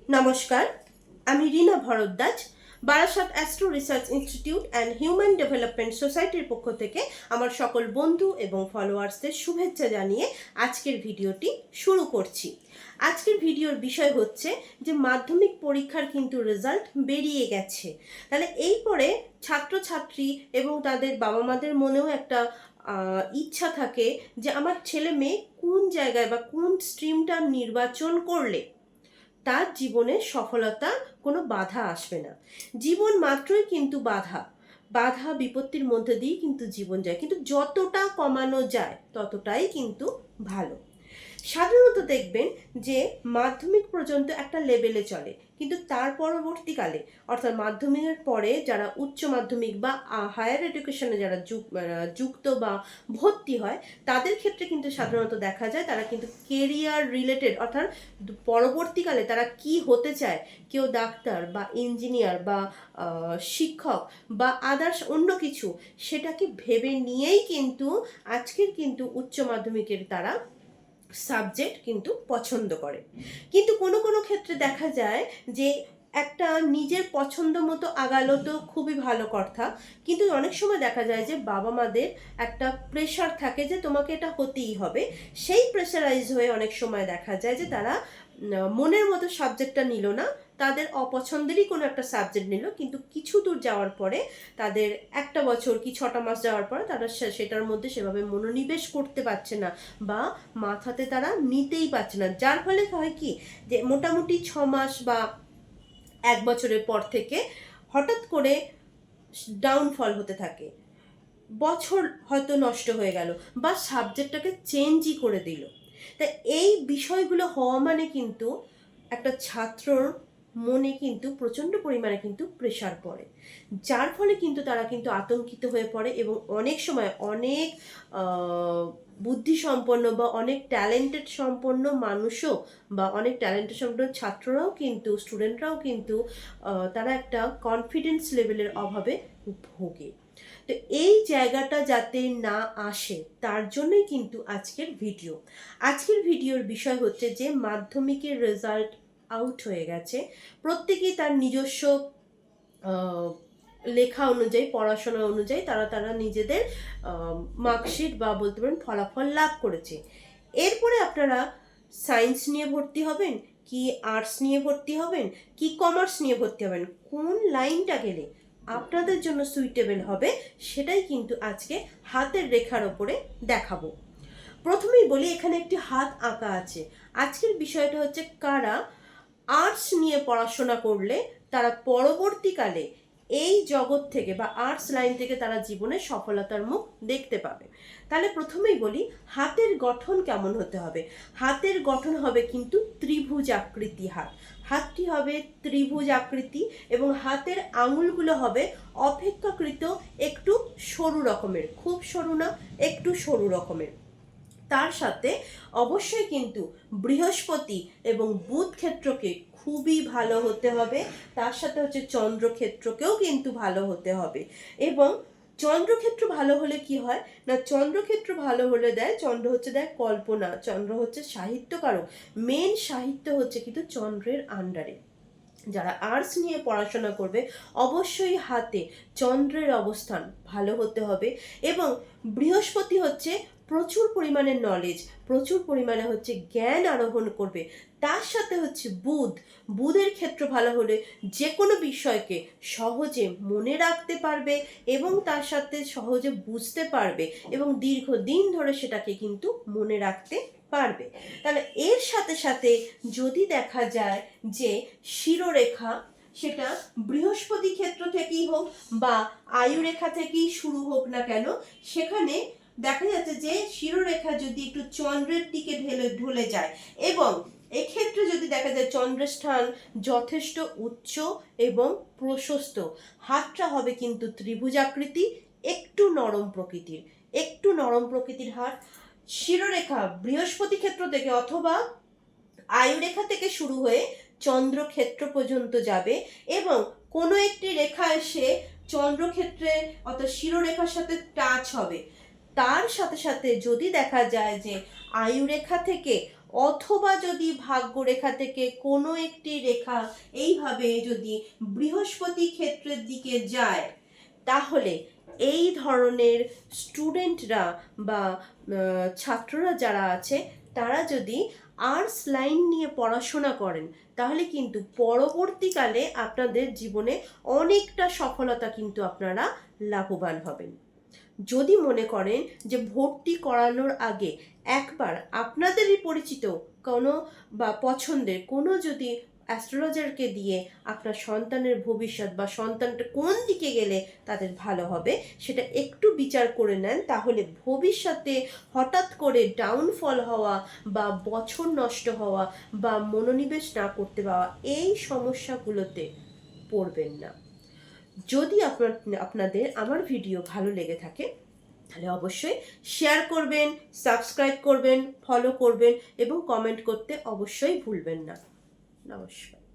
নমস্কার, আমি Reena Bhardwaj. Barasat astro research institute and human development সোসাইটির পক্ষ থেকে আমার সকল বন্ধু এবং ফলোয়ার্সদের শুভেচ্ছা জানিয়ে আজকের ভিডিওটি শুরু করছি। আজকের ভিডিওর বিষয় হচ্ছে যে মাধ্যমিক পরীক্ষার কিন্তু রেজাল্ট বেরিয়ে গেছে। তাহলে এই পরে ছাত্রছাত্রী এবং তাদের বাবা মাদের মনেও একটা ইচ্ছা থাকে যে আমার ছেলে মেয়ে কোন জায়গায় বা কোন স্ট্রিমটা নির্বাচন করলে তার জীবনে সফলতা কোনো বাধা আসবে না। জীবন মাত্রই কিন্তু বাধা বিপত্তির মধ্যে দিয়ে কিন্তু জীবন যায়, কিন্তু যতটা কমানো যায় ততটাই কিন্তু ভালো। সাধারণত দেখবেন যে মাধ্যমিক পর্যন্ত একটা লেভেলে চলে, কিন্তু তার পরবর্তীকালে অর্থাৎ মাধ্যমিকের পরে যারা উচ্চ মাধ্যমিক বা হায়ার এডুকেশনে যারা যুক্ত বা ভর্তি হয় তাদের ক্ষেত্রে কিন্তু সাধারণত দেখা যায় তারা কিন্তু কেরিয়ার রিলেটেড অর্থাৎ পরবর্তীকালে তারা কি হতে চায়, কেউ ডাক্তার বা ইঞ্জিনিয়ার বা শিক্ষক বা আদার্স অন্য কিছু, সেটাকে ভেবে নিয়েই কিন্তু আজকের কিন্তু উচ্চ মাধ্যমিকের তারা সাবজেক্ট কিন্তু পছন্দ করে। কিন্তু কোনো কোনো ক্ষেত্রে দেখা যায় যে একটা নিজের পছন্দ মতো আগালো তো খুবই ভালো কথা, কিন্তু অনেক সময় দেখা যায় যে বাবা মাদের একটা প্রেশার থাকে যে তোমাকে এটা হতেই হবে। সেই প্রেশারাইজ হয়ে অনেক সময় দেখা যায় যে তারা মনের মতো সাবজেক্টটা নিল না, তাদের অপছন্দেরই কোনো একটা সাবজেক্ট নিল, কিন্তু কিছু দূর যাওয়ার পরে তাদের একটা বছর কি 6টা মাস যাওয়ার পরে তারা সেটার মধ্যে সেভাবে মনোনিবেশ করতে পারছে না বা মাথাতে তারা নিতেই পারছে না, যার ফলে হয় কি যে মোটামুটি 6 মাস বা 1 বছরের পর থেকে হঠাৎ করে ডাউনফল হতে থাকে, বছর হয়তো নষ্ট হয়ে গেল বা সাবজেক্টটাকে চেঞ্জই করে দিল। তা এই বিষয়গুলো হওয়া মানে কিন্তু একটা ছাত্রর মনে কিন্তু প্রচণ্ড পরিমাণে কিন্তু প্রেশার পড়ে, যার ফলে কিন্তু তারা কিন্তু আতঙ্কিত হয়ে পড়ে এবং অনেক সময় অনেক বুদ্ধিসম্পন্ন বা অনেক ট্যালেন্টেড সম্পন্ন মানুষও বা অনেক ট্যালেন্টেড সম্পন্ন ছাত্ররাও কিন্তু স্টুডেন্টরাও কিন্তু তারা একটা কনফিডেন্স লেভেলের অভাবে ভোগে। তো এই জায়গাটা যাতে না আসে তার জন্যই কিন্তু আজকের ভিডিওর বিষয় হচ্ছে যে মাধ্যমিকের রেজাল্ট আউট হয়ে গেছে, প্রত্যেকেই তার নিজস্ব লেখা অনুযায়ী পড়াশোনা অনুযায়ী তারা তারা নিজেদের মার্কশিট বা বলতে পারেন ফলাফল লাভ করেছে। এরপরে আপনারা সায়েন্স নিয়ে ভর্তি হবেন কি আর্টস নিয়ে ভর্তি হবেন কি কমার্স নিয়ে ভর্তি হবেন, কোন লাইনটা গেলে আপনাদের জন্য সুইটেবল হবে সেটাই কিন্তু আজকে হাতের রেখার ওপরে দেখাবো। প্রথমেই বলি এখানে একটি হাত আঁকা আছে। আজকের বিষয়টা হচ্ছে কারা আর্টস নিয়ে পড়াশোনা করলে তারা পরবর্তীকালে এই জগৎ থেকে বা আর্টস লাইন থেকে তারা জীবনে সফলতার মুখ দেখতে পাবে। তাহলে প্রথমেই বলি হাতের গঠন কেমন হতে হবে। হাতের গঠন হবে কিন্তু ত্রিভুজ আকৃতি হাতটি হবে ত্রিভুজ আকৃতি এবং হাতের আঙুলগুলো হবে অপেক্ষাকৃত একটু সরু রকমের, খুব সরু না, একটু সরু রকমের। তার সাথে অবশ্যই কিন্তু বৃহস্পতি এবং বুধ ক্ষেত্রকে খুবই ভালো হতে হবে, তার সাথে হচ্ছে চন্দ্রক্ষেত্রকেও কিন্তু ভালো হতে হবে। এবং চন্দ্রক্ষেত্র ভালো হলে কি হয় না, চন্দ্রক্ষেত্র ভালো হলে চন্দ্র হচ্ছে কল্পনা, চন্দ্র হচ্ছে সাহিত্যকারক, মেন সাহিত্য হচ্ছে কিন্তু চন্দ্রের আন্ডারে। যারা আর্টস নিয়ে পড়াশোনা করবে অবশ্যই হাতে চন্দ্রের অবস্থান ভালো হতে হবে এবং বৃহস্পতি হচ্ছে প্রচুর পরিমাণে নলেজ, প্রচুর পরিমাণে হচ্ছে জ্ঞান আরোহণ করবে। তার সাথে হচ্ছে বুধের ক্ষেত্র ভালো হলে যে কোনো বিষয়কে সহজে মনে রাখতে পারবে এবং তার সাথে সহজে বুঝতে পারবে এবং দীর্ঘদিন ধরে সেটাকে কিন্তু মনে রাখতে পারবে। তাহলে এর সাথে সাথে যদি দেখা যায় যে শিরোরেখা সেটা বৃহস্পতি ক্ষেত্র থেকেই হোক বা আয়ুরেখা থেকেই শুরু হোক না কেন, সেখানে দেখা যাচ্ছে যে শিরোরেখা যদি একটু চন্দ্রের দিকে ঢলে যায় এবং এক্ষেত্রে যদি দেখা যায় চন্দ্রের স্থান যথেষ্ট উচ্চ এবং প্রশস্ত, হাতটা হবে কিন্তু ত্রিভুজ আকৃতি, একটু নরম প্রকৃতির হাত। শিরোরেখা বৃহস্পতি ক্ষেত্র থেকে অথবা আয়ুরেখা থেকে শুরু হয়ে চন্দ্রক্ষেত্র পর্যন্ত যাবে এবং কোনো একটি রেখা এসে চন্দ্রক্ষেত্রে অর্থাৎ শিরোরেখার সাথে টাচ হবে। তার সাথে সাথে যদি দেখা যায় যে আয়ুরেখা থেকে অথবা যদি ভাগ্যরেখা থেকে কোনো একটি রেখা এইভাবে যদি বৃহস্পতি ক্ষেত্রের দিকে যায়, তাহলে এই ধরনের স্টুডেন্টরা বা ছাত্ররা যারা আছে তারা যদি আর্টস লাইন নিয়ে পড়াশোনা করেন, তাহলে কিন্তু পরবর্তীকালে আপনাদের জীবনে অনেকটা সফলতা কিন্তু আপনারা লাভবান হবেন। যদি মনে করেন যে ভর্তি করানোর আগে একবার আপনাদেরই পরিচিত কোনো বা পছন্দের কোনো যদি অ্যাস্ট্রোলজারকে দিয়ে আপনার সন্তানের ভবিষ্যৎ বা সন্তানটা কোন দিকে গেলে তাদের ভালো হবে সেটা একটু বিচার করে নেন, তাহলে ভবিষ্যতে হঠাৎ করে ডাউনফল হওয়া বা বছর নষ্ট হওয়া বা মনোনিবেশ না করতে পাওয়া এই সমস্যাগুলোতে পড়বেন না। যদি আপনাদের আমার ভিডিও ভালো লেগে থাকে তাহলে অবশ্যই শেয়ার করবেন, সাবস্ক্রাইব করবেন, ফলো করবেন এবং কমেন্ট করতে অবশ্যই ভুলবেন না। নমস্কার।